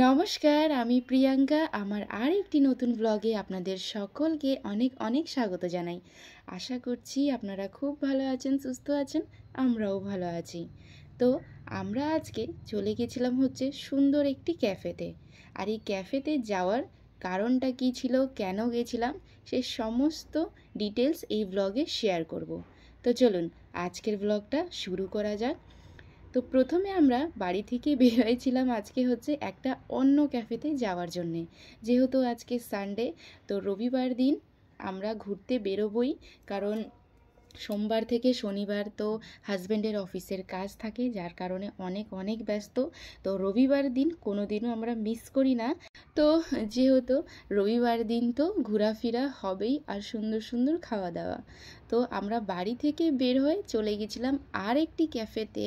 নমস্কার, আমি প্রিয়াঙ্কা। আমার আরেকটি নতুন ব্লগে আপনাদের সকলকে অনেক অনেক স্বাগত জানাই। আশা করছি আপনারা খুব ভালো আছেন, সুস্থ আছেন, আমরাও ভালো আছি। তো আমরা আজকে চলে গেছিলাম সুন্দর একটি ক্যাফেতে। আর এই ক্যাফেতে যাওয়ার কারণটা কী ছিল, কেন গেছিলাম, সে সমস্ত ডিটেলস এই ব্লগে শেয়ার করব। তো চলুন আজকের ব্লগটা শুরু করা যাক। তো প্রথমে আমরা বাড়ি থেকে বের হয়েছিলাম আজকে একটা অন্য ক্যাফেতে যাওয়ার জন্যে। যেহেতু আজকে সানডে, তো রবিবার দিন আমরা ঘুরতে বেরোবই, কারণ সোমবার থেকে শনিবার তো হাজব্যান্ডের অফিসের কাজ থাকে, যার কারণে অনেক অনেক ব্যস্ত। তো রবিবার দিন কোনো দিনও আমরা মিস করি না। তো যেহেতু রবিবার দিন তো ঘোরাফেরা হবেই, আর সুন্দর সুন্দর খাওয়া দাওয়া। তো আমরা বাড়ি থেকে বের হয়ে চলে গেছিলাম আর একটি ক্যাফেতে।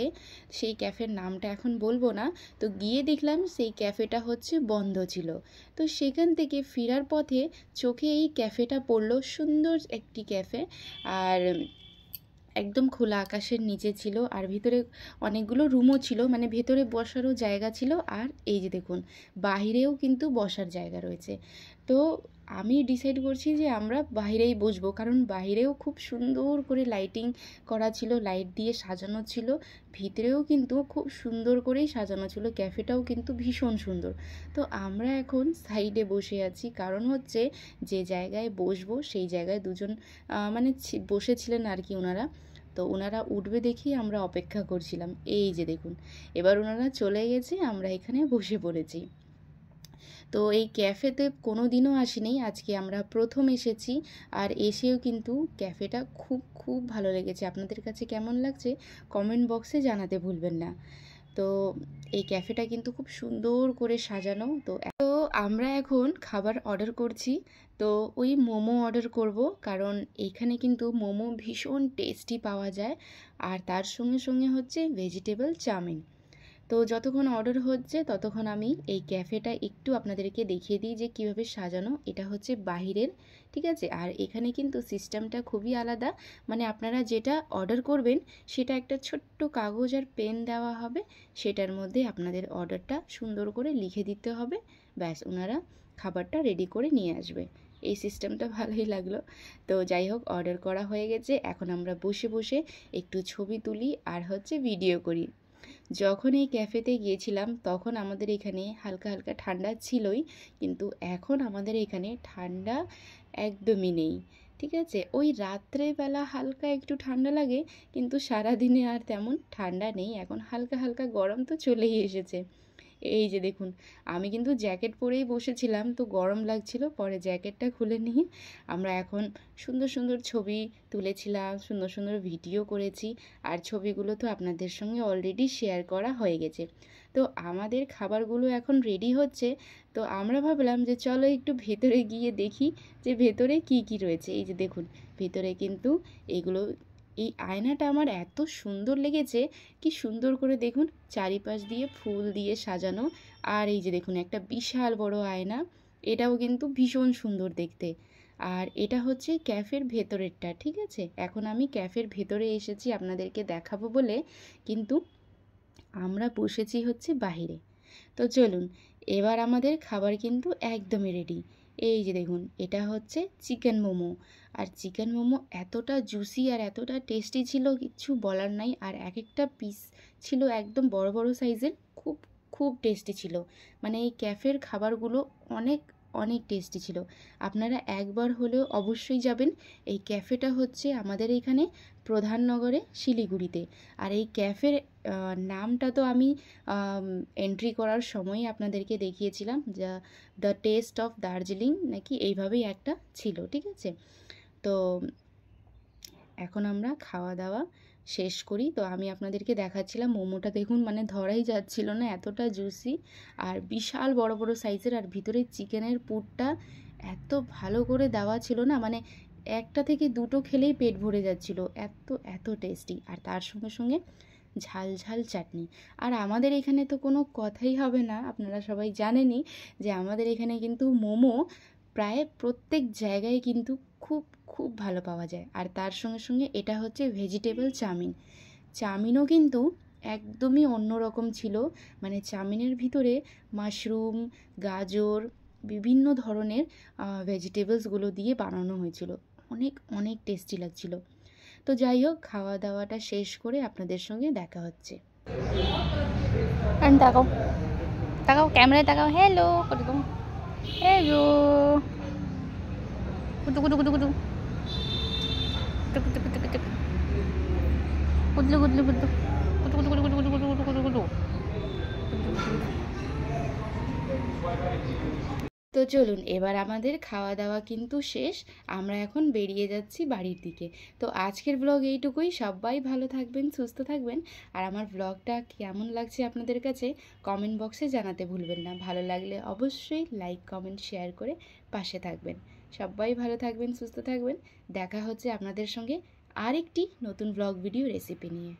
সেই ক্যাফের নামটা এখন বলবো না। তো গিয়ে দেখলাম সেই ক্যাফেটা বন্ধ ছিল। তো সেখান থেকে ফেরার পথে চোখে এই ক্যাফেটা পড়লো, সুন্দর একটি ক্যাফে। আর একদম খোলা আকাশের নিচে ছিল, আর ভিতরে অনেকগুলো রুমও ছিল, মানে ভেতরে বসারও জায়গা ছিল, আর এই যে দেখুন বাহিরেও কিন্তু বসার জায়গা রয়েছে। তো আমি ডিসাইড করছি যে আমরা বাইরেই বসবো, কারণ বাইরেও খুব সুন্দর করে লাইটিং করা ছিল, লাইট দিয়ে সাজানো ছিল। ভিতরেও কিন্তু খুব সুন্দর করেই সাজানো ছিল, ক্যাফেটাও কিন্তু ভীষণ সুন্দর। তো আমরা এখন সাইডে বসে আছি, কারণ যে জায়গায় বসবো সেই জায়গায় দুজন মানে বসেছিলেন আর কি ওনারা। তো ওনারা উঠবে দেখেই আমরা অপেক্ষা করছিলাম। এই যে দেখুন, এবার ওনারা চলে গেছে, আমরা এখানে বসে পড়েছি। তো এই ক্যাফেতে কোনো দিনও আসিনি, আজকে আমরা প্রথম এসেছি। আর এসেও কিন্তু ক্যাফেটা খুব খুব ভালো লেগেছে। আপনাদের কাছে কেমন লাগছে কমেন্ট বক্সে জানাতে ভুলবেন না। তো এই ক্যাফেটা কিন্তু খুব সুন্দর করে সাজানো। তো আমরা এখন খাবার অর্ডার করছি। তো ওই মোমো অর্ডার করব, কারণ এইখানে কিন্তু মোমো ভীষণ টেস্টি পাওয়া যায়। আর তার সঙ্গে সঙ্গে ভেজিটেবল চাউমিন। তো যতক্ষণ অর্ডার হচ্ছে ততক্ষণ আমি এই ক্যাফেটা একটু আপনাদেরকে দেখিয়ে দিই যে কীভাবে সাজানো। এটা বাহিরের, ঠিক আছে। আর এখানে কিন্তু সিস্টেমটা খুবই আলাদা, মানে আপনারা যেটা অর্ডার করবেন সেটা একটা ছোট্ট কাগজ আর পেন দেওয়া হবে, সেটার মধ্যে আপনাদের অর্ডারটা সুন্দর করে লিখে দিতে হবে, ব্যাস ওনারা খাবারটা রেডি করে নিয়ে আসবে। এই সিস্টেমটা ভালোই লাগলো। তো যাই হোক, অর্ডার করা হয়ে গেছে, এখন আমরা বসে বসে একটু ছবি তুলি আর ভিডিও করি। যখন এই ক্যাফেতে গিয়েছিলাম তখন আমাদের এখানে হালকা হালকা ঠান্ডা ছিলই, কিন্তু এখন আমাদের এখানে ঠান্ডা একদমই নেই, ঠিক আছে। ওই রাত্রেবেলা হালকা একটু ঠান্ডা লাগে, কিন্তু সারাদিনে আর তেমন ঠান্ডা নেই। এখন হালকা হালকা গরম তো চলেই এসেছে। এই যে দেখুন, আমি কিন্তু জ্যাকেট পরেই বসেছিলাম, তো গরম লাগছিল, পরে জ্যাকেটটা খুলে নিয়ে আমরা এখন সুন্দর সুন্দর ছবি তুলেছিলাম, সুন্দর সুন্দর ভিডিও করেছি। আর ছবিগুলো তো আপনাদের সঙ্গে অলরেডি শেয়ার করা হয়ে গেছে। তো আমাদের খাবারগুলো এখন রেডি হচ্ছে। তো আমরা ভাবলাম যে চলো একটু ভেতরে গিয়ে দেখি যে ভেতরে কি কি রয়েছে। এই যে দেখুন, ভেতরে কিন্তু এগুলো, এই আয়নাটা আমার এত সুন্দর লেগেছে, কি সুন্দর করে দেখুন চারিপাশ দিয়ে ফুল দিয়ে সাজানো। আর এই যে দেখুন একটা বিশাল বড় আয়না, এটাও কিন্তু ভীষণ সুন্দর দেখতে। আর এটা ক্যাফের ভেতরেরটা, ঠিক আছে। এখন আমি ক্যাফের ভেতরে এসেছি আপনাদেরকে দেখাবো বলে, কিন্তু আমরা বসেছি বাহিরে। তো চলুন, এবার আমাদের খাবার কিন্তু একদমই রেডি। এই যে দেখুন, এটা চিকেন মোমো। আর চিকেন মোমো এতটা জুসি আর এতটা টেস্টি ছিল, কিচ্ছু বলার নাই। আর এক একটা পিস ছিল একদম বড় বড় সাইজের, খুব খুব টেস্টি ছিল। মানে এই ক্যাফের খাবারগুলো অনেক অনেক টেস্টি ছিল। আপনারা একবার হলেও অবশ্যই যাবেন। এই ক্যাফেটা আমাদের এখানে প্রধাননগরে, শিলিগুড়িতে। আর এই ক্যাফের নামটা তো আমি এন্ট্রি করার সময় আপনাদেরকে দেখিয়েছিলাম, যা দ্য টেস্ট অফ দার্জিলিং নাকি এইভাবেই একটা ছিল, ঠিক আছে। তো এখন আমরা খাওয়া দাওয়া শেষ করি। তো আমি আপনাদেরকে দেখাচ্ছিলাম মোমোটা, দেখুন মানে ধরাই যাচ্ছিল না, এতটা জুসি আর বিশাল বড় বড় সাইজের। আর ভিতরে চিকেনের পুরটা এত ভালো করে দেওয়া ছিল না, মানে একটা থেকে দুটো খেলেই পেট ভরে যাচ্ছিল, এত এত টেস্টি। আর তার সঙ্গে সঙ্গে ঝাল ঝাল চাটনি। আর আমাদের এখানে তো কোনো কথাই হবে না, আপনারা সবাই জানেনই যে আমাদের এখানে কিন্তু মোমো প্রায় প্রত্যেক জায়গায় কিন্তু খুব খুব ভালো পাওয়া যায়। আর তার সঙ্গে সঙ্গে এটা ভেজিটেবল চাউমিন। চাউমিনও কিন্তু একদমই অন্যরকম ছিল। মানে চাউমিনের ভিতরে মাশরুম, গাজর, বিভিন্ন ধরনের ভেজিটেবলসগুলো দিয়ে বানানো হয়েছিল। অনেক অনেক টেস্টি লাগছিল। তো যাই হোক, খাওয়া দাওয়াটা শেষ করে আপনাদের সঙ্গে দেখা হচ্ছে। তাকাও তাকাও, ক্যামেরায় তাকাও। হ্যালো করে দাও। হ্যালো কুটু কুটু কুটু কুটু কুটু কুটু কুটু কুটু কুটলু কুটলু কুটু কুটু কুটু কুটু কুটু কুটু কুটু কুটু কুটু। তো চলুন, এবার আমাদের খাওয়া দাওয়া কিন্তু শেষ। আমরা এখন বেরিয়ে যাচ্ছি বাড়ির দিকে। তো আজকের ব্লগ এইটুকুই। সবাই ভালো থাকবেন, সুস্থ থাকবেন। আর আমার ব্লগটা কেমন লাগছে আপনাদের কাছে কমেন্ট বক্সে জানাতে ভুলবেন না। ভালো লাগলে অবশ্যই লাইক, কমেন্ট, শেয়ার করে পাশে থাকবেন। সবাই ভালো থাকবেন, সুস্থ থাকবেন। দেখা হচ্ছে আপনাদের সঙ্গে আরেকটি নতুন ব্লগ ভিডিও রেসিপি নিয়ে।